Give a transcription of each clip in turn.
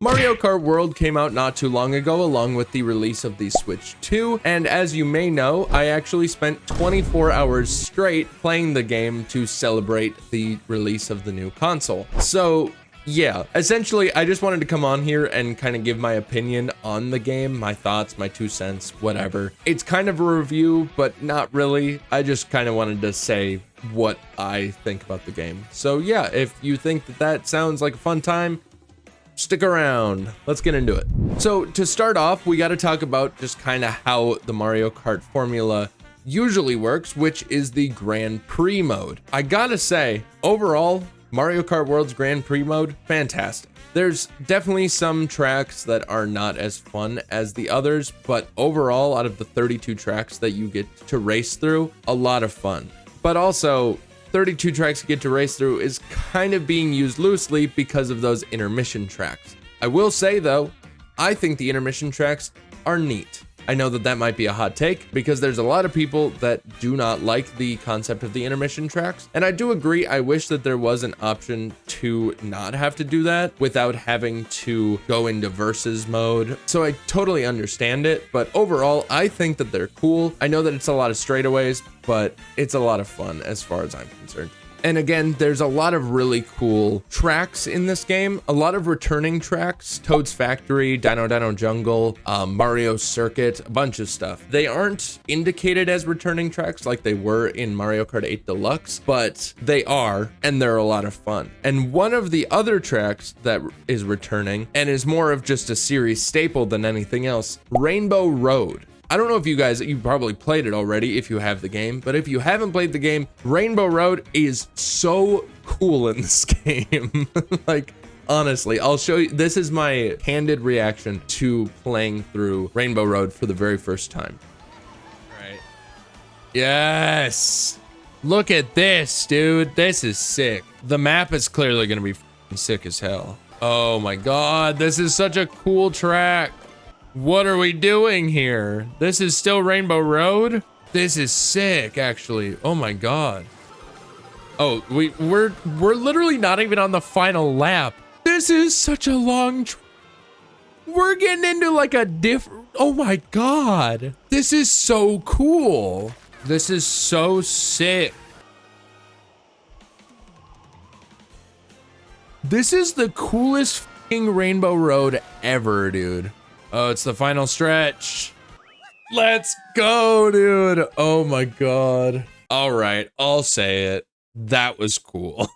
Mario Kart World came out not too long ago along with the release of the Switch 2, and as you may know, I actually spent 24 hours straight playing the game to celebrate the release of the new console. So yeah, essentially I just wanted to come on here and kind of give my opinion on the game, my thoughts, my 2 cents, whatever. It's kind of a review, but not really. I just kind of wanted to say what I think about the game. So yeah, if you think that that sounds like a fun time, stick around. Let's get into it. So to start off, we got to talk about just kind of how the Mario Kart formula usually works, which is the Grand Prix mode. I gotta say, overall, Mario Kart World's Grand Prix mode, fantastic. There's definitely some tracks that are not as fun as the others, but overall, out of the 32 tracks that you get to race through, a lot of fun. But also, 32 tracks you get to race through is kind of being used loosely because of those intermission tracks. I will say though, I think the intermission tracks are neat. I know that that might be a hot take because there's a lot of people that do not like the concept of the intermission tracks. And I do agree, I wish that there was an option to not have to do that without having to go into versus mode. So I totally understand it, but overall, I think that they're cool. I know that it's a lot of straightaways, but it's a lot of fun as far as I'm concerned. And again, there's a lot of really cool tracks in this game, a lot of returning tracks, Toad's Factory, Dino Dino Jungle, Mario Circuit, a bunch of stuff. They aren't indicated as returning tracks like they were in Mario Kart 8 Deluxe, but they are, and they're a lot of fun. And one of the other tracks that is returning, and is more of just a series staple than anything else, Rainbow Road. I don't know if you probably played it already if you have the game, but if you haven't played the game, Rainbow Road is so cool in this game. Like, honestly, I'll show you. This is my candid reaction to playing through Rainbow Road for the very first time. Right. Yes. Look at this, dude. This is sick. The map is clearly going to be f***ing sick as hell. Oh my God. This is such a cool track. What are we doing here? This is still Rainbow Road? This is sick, actually. Oh my God. Oh, we're literally not even on the final lap. This is such a long we're getting into like a oh my God. This is so cool. This is so sick. This is the coolest f***ing Rainbow Road ever, dude. Oh, it's the final stretch. Let's go, dude. Oh my God. All right, I'll say it. That was cool.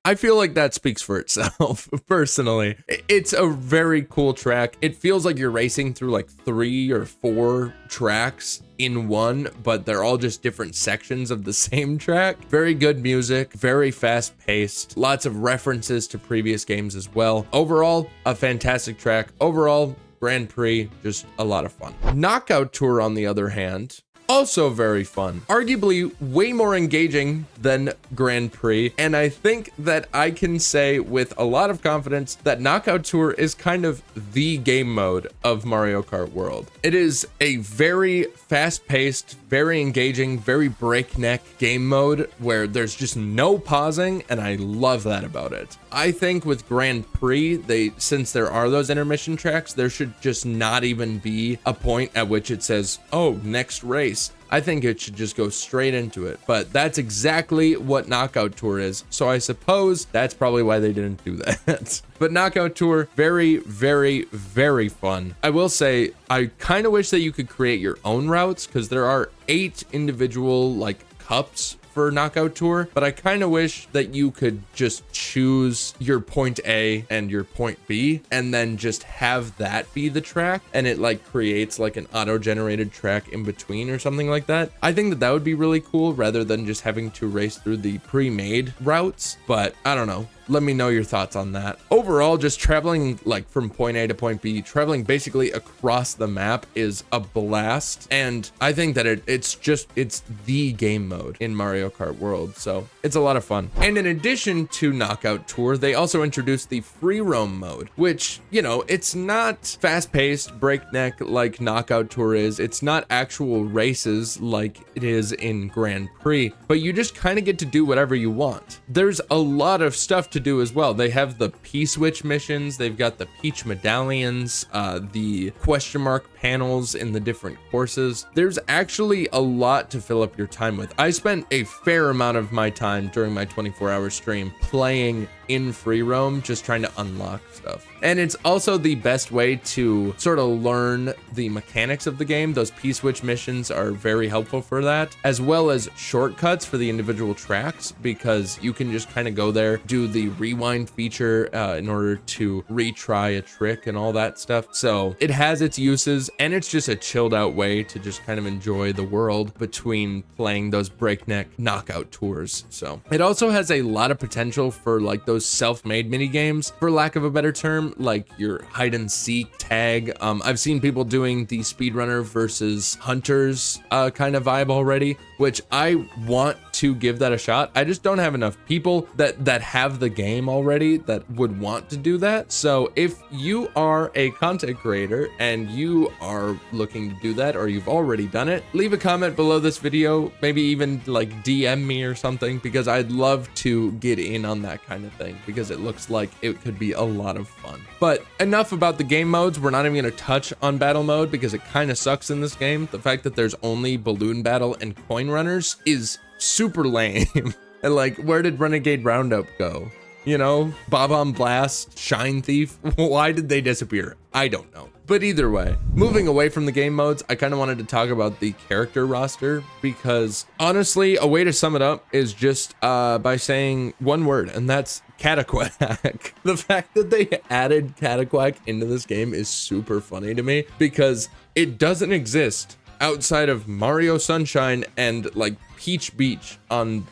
I feel like that speaks for itself, personally. It's a very cool track. It feels like you're racing through like 3 or 4 tracks in one, but they're all just different sections of the same track. Very good music, very fast paced, lots of references to previous games as well. Overall, a fantastic track. Overall, Grand Prix, just a lot of fun. Knockout Tour, on the other hand, also very fun, arguably way more engaging than Grand Prix, and I think that I can say with a lot of confidence that Knockout Tour is kind of the game mode of Mario Kart World. It is a very fast-paced, very engaging, very breakneck game mode where there's just no pausing, and I love that about it. I think with Grand Prix, since there are those intermission tracks, there should just not even be a point at which it says, oh, next race. I think it should just go straight into it, but that's exactly what Knockout Tour is. So I suppose that's probably why they didn't do that. But Knockout Tour, very, very, very fun. I will say, I kind of wish that you could create your own routes because there are 8 individual like cups for Knockout Tour, but I kind of wish that you could just choose your point A and your point B and then just have that be the track, and it like creates like an auto-generated track in between or something like that. I think that that would be really cool rather than just having to race through the pre-made routes, but I don't know. Let me know your thoughts on that. Overall, just traveling like from point A to point B, traveling basically across the map is a blast. And I think that it's the game mode in Mario Kart World. So it's a lot of fun. And in addition to Knockout Tour, they also introduced the free roam mode, which, you know, it's not fast paced breakneck like Knockout Tour is. It's not actual races like it is in Grand Prix, but you just kind of get to do whatever you want. There's a lot of stuff to to do as well. They have the P-switch missions, they've got the Peach medallions, the question mark panels in the different courses. There's actually a lot to fill up your time with. I spent a fair amount of my time during my 24-hour stream playing in free roam, just trying to unlock stuff. And it's also the best way to sort of learn the mechanics of the game. Those P-switch missions are very helpful for that, as well as shortcuts for the individual tracks, because you can just kind of go there, do the rewind feature in order to retry a trick and all that stuff. So it has its uses, and it's just a chilled out way to just kind of enjoy the world between playing those breakneck knockout tours. So it also has a lot of potential for like those self-made mini games, for lack of a better term, like your hide and seek, tag. I've seen people doing the speedrunner versus hunters kind of vibe already, which I want to give that a shot. I just don't have enough people that have the game already that would want to do that. So if you are a content creator and you are looking to do that, or you've already done it, leave a comment below this video, maybe even like DM me or something, because I'd love to get in on that kind of thing, because it looks like it could be a lot of fun. But enough about the game modes. We're not even going to touch on battle mode because it kind of sucks in this game. The fact that there's only balloon battle and coin runners is super lame. And like, where did Renegade Roundup go? You know, Bob on Blast, Shine Thief, why did they disappear? I don't know. But either way, moving away from the game modes, I kind of wanted to talk about the character roster, because honestly, a way to sum it up is just by saying one word, and that's Cataquack. The fact that they added Cataquack into this game is super funny to me, because it doesn't exist outside of Mario Sunshine and like Peach Beach in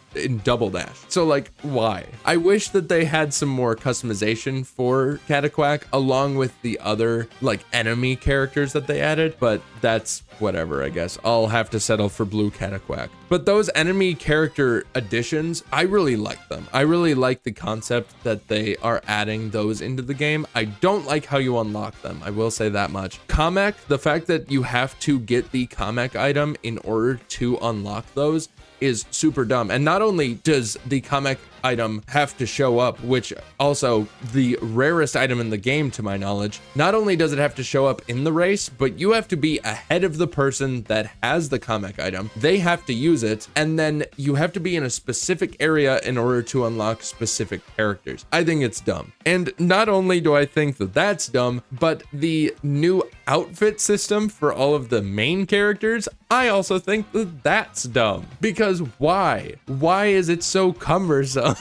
Double Dash. So like, why? I wish that they had some more customization for Cataquack along with the other like enemy characters that they added, but that's whatever, I guess. I'll have to settle for Blue Cataquack. But those enemy character additions, I really like them. I really like the concept that they are adding those into the game. I don't like how you unlock them, I will say that much. Kamek, the fact that you have to get the Kamek item in order to unlock those is super dumb. And not only does the Kamek item have to show up, which also the rarest item in the game to my knowledge, not only does it have to show up in the race, but you have to be ahead of the person that has the Kamek item. They have to use it, and then you have to be in a specific area in order to unlock specific characters. I think it's dumb. And not only do I think that that's dumb, but the new outfit system for all of the main characters, I also think that that's dumb. Because why? Why is it so cumbersome?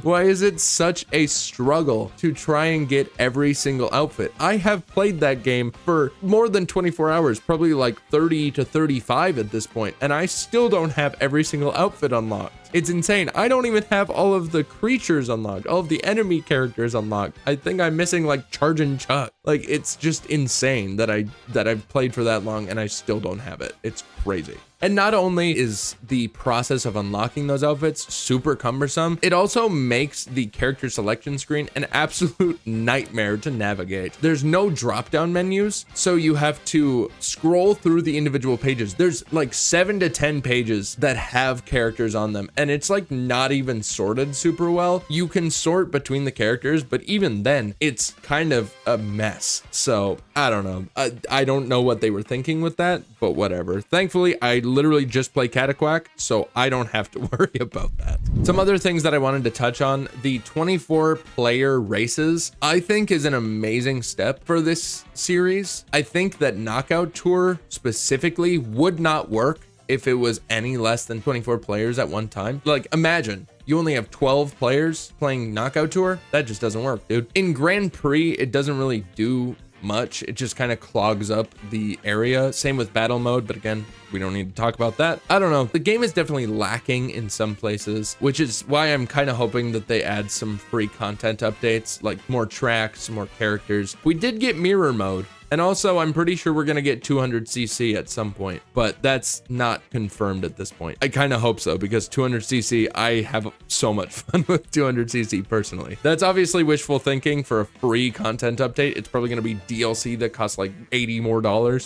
Why is it such a struggle to try and get every single outfit? I have played that game for more than 24 hours, probably like 30 to 35 at this point, and I still don't have every single outfit unlocked. It's insane. I don't even have all of the creatures unlocked, all of the enemy characters unlocked. I think I'm missing like Chargin' Chuck. Like, it's just insane that I've played for that long and I still don't have it. It's crazy. And not only is the process of unlocking those outfits super cumbersome, it also makes the character selection screen an absolute nightmare to navigate. There's no drop-down menus, so you have to scroll through the individual pages. There's like 7 to 10 pages that have characters on them, and it's like not even sorted super well. You can sort between the characters, but even then, it's kind of a mess. So I don't know. I don't know what they were thinking with that, but whatever. Thankfully, I literally just play Cataquack, so I don't have to worry about that. Some other things that I wanted to touch on, the 24-player races, I think is an amazing step for this series. I think that Knockout Tour specifically would not work if it was any less than 24 players at one time. Like, imagine you only have 12 players playing Knockout Tour. That just doesn't work, dude. In Grand Prix, it doesn't really do much. It just kind of clogs up the area. Same with battle mode, but again, we don't need to talk about that. I don't know. The game is definitely lacking in some places, which is why I'm kind of hoping that they add some free content updates, like more tracks, more characters. We did get mirror mode, And also, I'm pretty sure we're gonna get 200cc at some point, but that's not confirmed at this point. I kind of hope so, because 200cc, I have so much fun with 200cc personally. That's obviously wishful thinking for a free content update. It's probably gonna be DLC that costs like $80 more,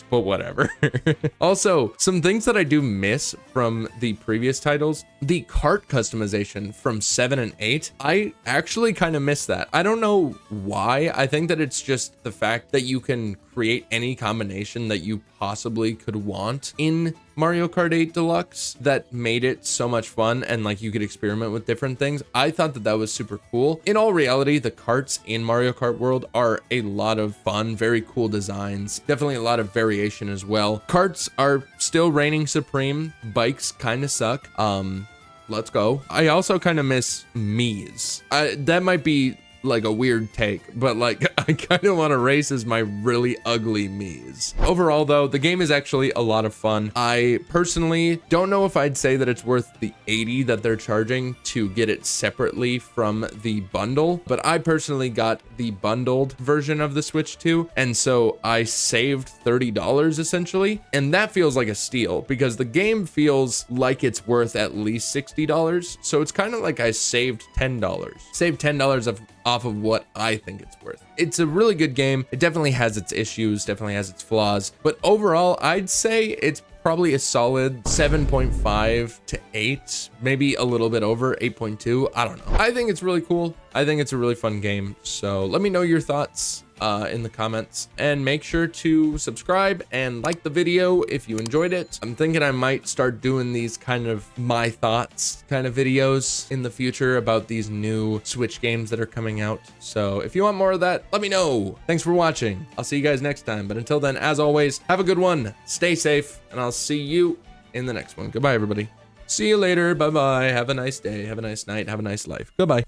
but whatever. Also, some things that I do miss from the previous titles, the kart customization from 7 and 8, I actually kind of miss that. I don't know why. I think that it's just the fact that you can create any combination that you possibly could want in Mario Kart 8 Deluxe that made it so much fun, and like you could experiment with different things. I thought that that was super cool. In all reality, the karts in Mario Kart World are a lot of fun, very cool designs, definitely a lot of variation as well. Karts are still reigning supreme. Bikes kind of suck. Let's go. I also kind of miss Mii's. That might be like a weird take, but like I kind of want to race as my really ugly Mii's. Overall though, the game is actually a lot of fun. I personally don't know if I'd say that it's worth the 80 that they're charging to get it separately from the bundle, but I personally got the bundled version of the Switch 2, and so I saved $30 essentially, and that feels like a steal because the game feels like it's worth at least $60, so it's kind of like I saved $10. Saved $10 off of what I think it's worth. It's a really good game. It definitely has its issues, definitely has its flaws, but overall, I'd say it's probably a solid 7.5 to 8, maybe a little bit over 8.2. I don't know. I think it's really cool. I think it's a really fun game. So let me know your thoughts in the comments, and make sure to subscribe and like the video if you enjoyed it. I'm thinking I might start doing these kind of my thoughts kind of videos in the future about these new Switch games that are coming out. So if you want more of that, let me know. Thanks for watching. I'll see you guys next time. But until then, as always, have a good one. Stay safe, and I'll see you in the next one. Goodbye, everybody. See you later. Bye-bye. Have a nice day. Have a nice night. Have a nice life. Goodbye.